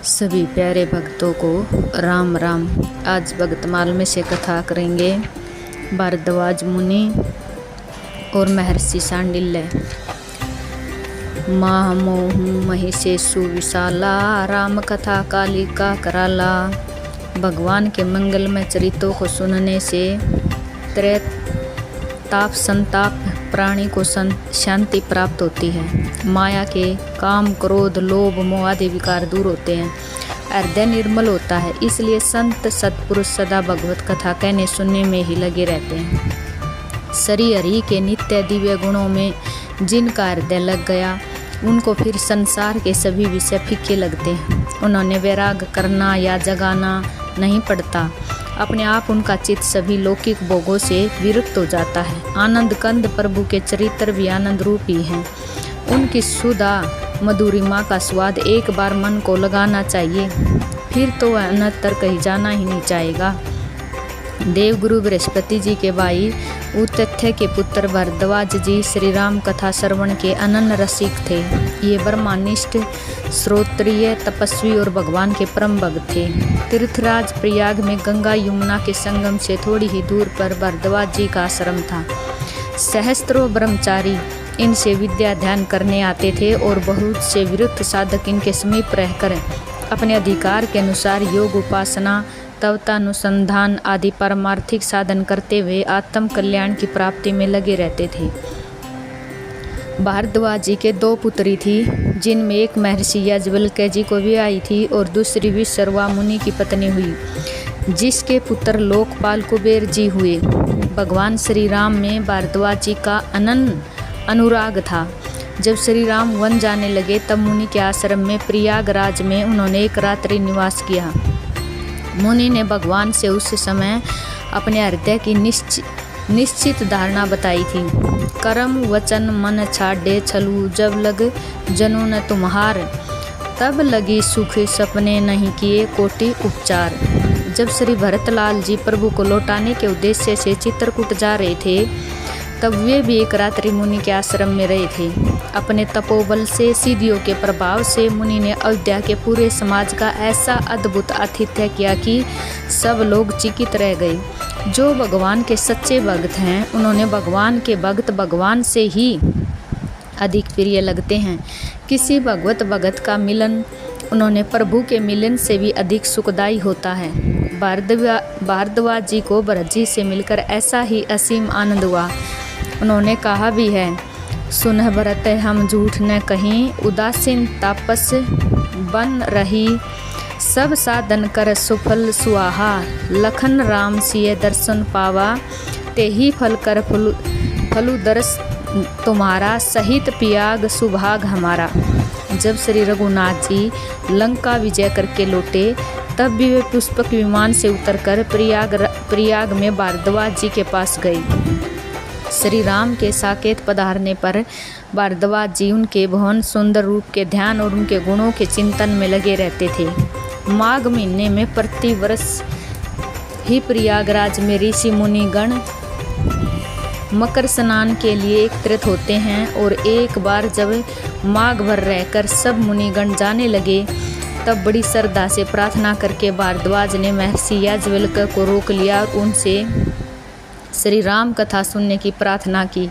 सभी प्यारे भक्तों को राम राम। आज भक्तमाल में से कथा करेंगे भारद्वाज मुनि और महर्षि शांडिल्य। महामोहु महिषेषु विशाला, राम कथा कालिका कराला। भगवान के मंगलमय चरित्रों को सुनने से ताप संताप प्राणी को शांति प्राप्त होती है। माया के काम क्रोध लोभ मोह आदि विकार दूर होते हैं। हृदय निर्मल होता है। इसलिए संत सत्पुरुष सदा भगवत कथा कहने सुनने में ही लगे रहते हैं। श्री हरि के नित्य दिव्य गुणों में जिनका हृदय लग गया उनको फिर संसार के सभी विषय फीके लगते हैं। उन्होंने वैराग करना या जगाना नहीं पड़ता। अपने आप उनका चित्त सभी लौकिक भोगों से विरक्त हो जाता है। आनंद कंद प्रभु के चरित्र भी आनंद रूप ही हैं। उनकी सुधा मधुरिमा का स्वाद एक बार मन को लगाना चाहिए, फिर तो वह अन्यत्र कहीं जाना ही नहीं चाहेगा। देवगुरु बृहस्पति जी के भाई उतथ्य के पुत्र भारद्वाज जी श्री राम कथा श्रवण के अनन्य रसिक थे। ये ब्रह्मनिष्ठ श्रोत्रिय तपस्वी और भगवान के परम भक्त थे। तीर्थराज प्रयाग में गंगा यमुना के संगम से थोड़ी ही दूर पर भारद्वाज जी का आश्रम था। सहस्त्रों ब्रह्मचारी इनसे विद्या ध्यान करने आते थे और बहुत से विरुद्ध साधक इनके समीप रहकर अपने अधिकार के अनुसार योग उपासना तत्वानुसंधान आदि पारमार्थिक साधन करते हुए आत्म कल्याण की प्राप्ति में लगे रहते थे। भारद्वाज जी के दो पुत्री थी, जिनमें एक महर्षि याज्ञवल्क्य जी को भी आई थी और दूसरी विश्रवा मुनि की पत्नी हुई, जिसके पुत्र लोकपाल कुबेर जी हुए। भगवान श्री राम में भारद्वाज जी का अनन्य अनुराग था। जब श्री राम वन जाने लगे तब मुनि के आश्रम में प्रयागराज में उन्होंने एक रात्रि निवास किया। मुनि ने भगवान से उस समय अपने हृदय की निश्चित धारणा बताई थी। कर्म वचन मन छाड़े छलू, जब लग जनु न तुम्हार, तब लगी सुख सपने नहीं किए कोटि उपचार। जब श्री भरतलाल जी प्रभु को लौटाने के उद्देश्य से चित्रकूट जा रहे थे तब वे भी एक रात्रि मुनि के आश्रम में रहे थे। अपने तपोबल से सिद्धियों के प्रभाव से मुनि ने अयोध्या के पूरे समाज का ऐसा अद्भुत आतिथ्य किया कि सब लोग चकित रह गए। जो भगवान के सच्चे भक्त हैं उन्होंने भगवान के भक्त भगवान से ही अधिक प्रिय लगते हैं। किसी भगवत भगत का मिलन उन्होंने प्रभु के मिलन से भी अधिक सुखदायी होता है। भारद्वाज जी को भरत जी से मिलकर ऐसा ही असीम आनंद हुआ। उन्होंने कहा भी है, सुनह भरत हम झूठ न कहीं, उदासीन तापस बन रही, सब साधन कर सुफल सुहाहा, लखन राम सिय दर्शन पावा, ते ही फल कर फलु दर्श तुम्हारा, सहित पियाग सुभाग हमारा। जब श्री रघुनाथ जी लंका विजय करके लौटे तब भी वे पुष्पक विमान से उतरकर प्रयाग में भारद्वाज जी के पास गए। श्री राम के साकेत पधारने पर भारद्वाज जी उनके भवन सुंदर रूप के ध्यान और उनके गुणों के चिंतन में लगे रहते थे। माघ महीने में प्रति वर्ष ही प्रयागराज में ऋषि मुनिगण मकर स्नान के लिए एकत्रित होते हैं और एक बार जब माघ भर रहकर सब मुनिगण जाने लगे तब बड़ी श्रद्धा से प्रार्थना करके भारद्वाज ने महर्षि याज्ञवल्क्य को रोक लिया और उनसे श्री राम कथा सुनने की प्रार्थना की।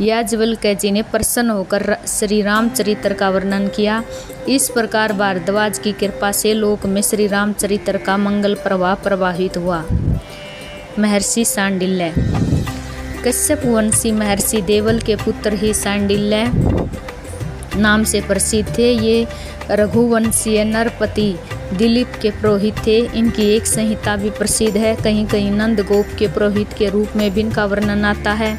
याज्ञवल्क्य जी ने प्रसन्न होकर श्री राम चरित्र का वर्णन किया। इस प्रकार भारद्वाज की कृपा से लोक में श्री राम चरित्र का मंगल प्रवाह प्रवाहित हुआ। महर्षि शांडिल्य। कश्यप वंशी महर्षि देवल के पुत्र ही शांडिल्य नाम से प्रसिद्ध थे। ये रघुवंशीय नरपति दिलीप के पुरोहित थे। इनकी एक संहिता भी प्रसिद्ध है। कहीं कहीं नंद गोप के पुरोहित के रूप में भी इनका वर्णन आता है।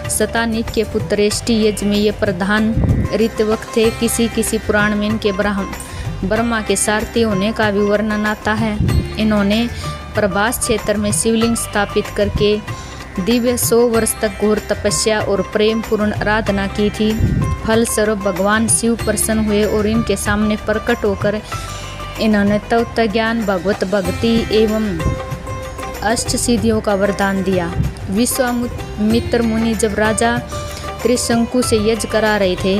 शतानिक के पुत्र एष्टि यज्ञ में ये प्रधान ऋतवक थे। किसी पुराण में इनके ब्रह्मा के सारथी होने का भी वर्णन आता है। इन्होंने प्रभास क्षेत्र में शिवलिंग स्थापित करके दिव्य 100 वर्ष तक घोर तपस्या और प्रेम पूर्ण आराधना की थी। फलस्वरूप भगवान शिव प्रसन्न हुए और इनके सामने प्रकट होकर इन्होंने तत्व ज्ञान भगवत भक्ति एवं अष्ट सिद्धियों का वरदान दिया। विश्वामित्र मुनि जब राजा त्रिशंकु से यज्ञ करा रहे थे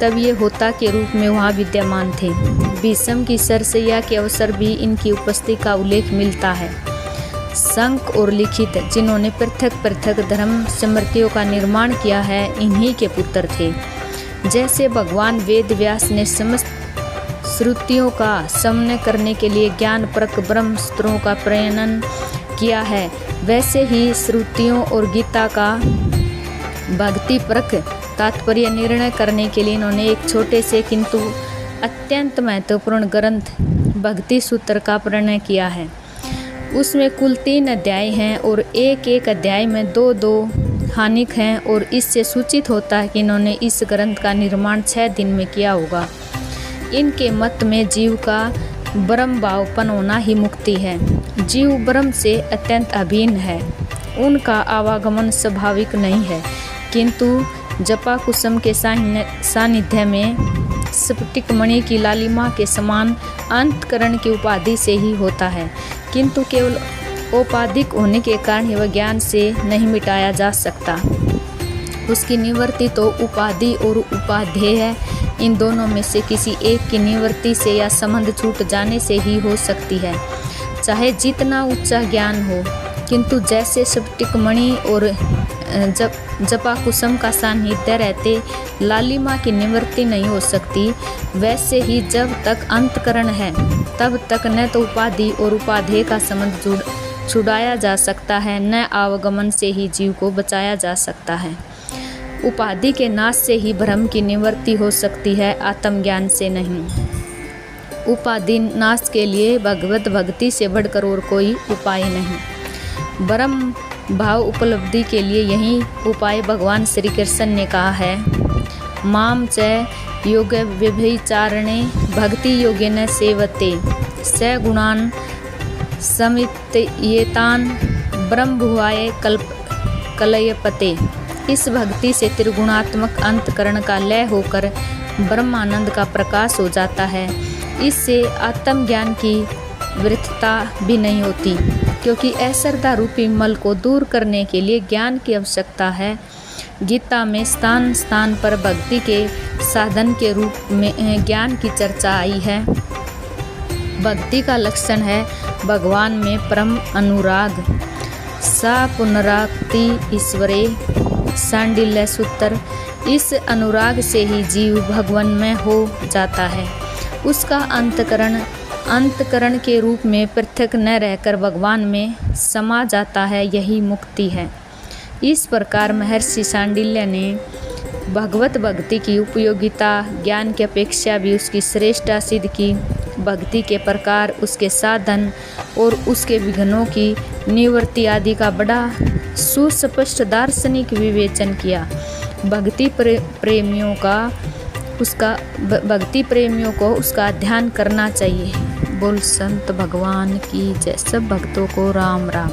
तब ये होता के रूप में वहाँ विद्यमान थे। भीष्म की सरसैया के अवसर भी इनकी उपस्थिति का उल्लेख मिलता है। शंख और लिखित, जिन्होंने पृथक पृथक धर्म स्मृतियों का निर्माण किया है, इन्हीं के पुत्र थे। जैसे भगवान वेद व्यास ने समस्त श्रुतियों का समन्वय करने के लिए ज्ञानपरक ब्रह्मास्त्रों का प्रयनन किया है, वैसे ही श्रुतियों और गीता का भक्तिपरक तात्पर्य निर्णय करने के लिए इन्होंने एक छोटे से किंतु अत्यंत महत्वपूर्ण ग्रंथ भक्ति सूत्र का प्रणयन किया है। उसमें कुल 3 अध्याय हैं और एक एक अध्याय में 2-2 हानिक हैं और इससे सूचित होता है कि इन्होंने इस ग्रंथ का निर्माण 6 दिन में किया होगा। इनके मत में जीव का ब्रह्म भावपन होना ही मुक्ति है। जीव ब्रह्म से अत्यंत अभिन्न है। उनका आवागमन स्वाभाविक नहीं है, किंतु जपा कुसुम के सानिध्य में स्फटिक मणि की लालिमा के समान अंतकरण की उपाधि से ही होता है, किंतु केवल औपाधिक होने के कारण वह ज्ञान से नहीं मिटाया जा सकता। उसकी निवृत्ति तो उपाधि और उपाधेय है। इन दोनों में से किसी एक की निवृत्ति से या संबंध छूट जाने से ही हो सकती है, चाहे जितना ऊंचा ज्ञान हो। किंतु जैसे स्फटिक मणि और जपा कुसुम का सानिध्य रहते लालिमा की निवृत्ति नहीं हो सकती, वैसे ही जब तक अंतकरण है तब तक न तो उपाधि और उपाधेय का संबंध छुड़ाया जा सकता है, न आवागमन से ही जीव को बचाया जा सकता है। उपाधि के नाश से ही भ्रम की निवृत्ति हो सकती है, आत्मज्ञान से नहीं। उपाधि नाश के लिए भगवत भक्ति से बढ़कर और कोई उपाय नहीं। ब्रह्म भाव उपलब्धि के लिए यही उपाय भगवान श्री कृष्ण ने कहा है। माम च योग व्यभिचारणे भक्ति योगेन सेवते स गुणान समितयेतान ब्रह्मभुवाय कलयपते। इस भक्ति से त्रिगुणात्मक अंतकरण का लय होकर ब्रह्मानंद का प्रकाश हो जाता है। इससे आत्मज्ञान की व्यर्थता भी नहीं होती, क्योंकि असरदा रूपी मल को दूर करने के लिए ज्ञान की आवश्यकता है। गीता में स्थान स्थान पर भक्ति के साधन के रूप में ज्ञान की चर्चा आई है। भक्ति का लक्षण है भगवान में परम अनुराग। सा पुनराक्ति ईश्वरे सांडिल्य सूत्र। इस अनुराग से ही जीव भगवान में हो जाता है। उसका अंतकरण के रूप में पृथक न रहकर भगवान में समा जाता है, यही मुक्ति है। इस प्रकार महर्षि सांडिल्य ने भगवत भक्ति की उपयोगिता ज्ञान की अपेक्षा भी उसकी श्रेष्ठता सिद्ध की। भक्ति के प्रकार, उसके साधन और उसके विघ्नों की निवृत्ति आदि का बड़ा सुस्पष्ट दार्शनिक विवेचन किया। भक्ति प्रेमियों को उसका ध्यान करना चाहिए। बोल संत भगवान की जय। सब भक्तों को राम राम।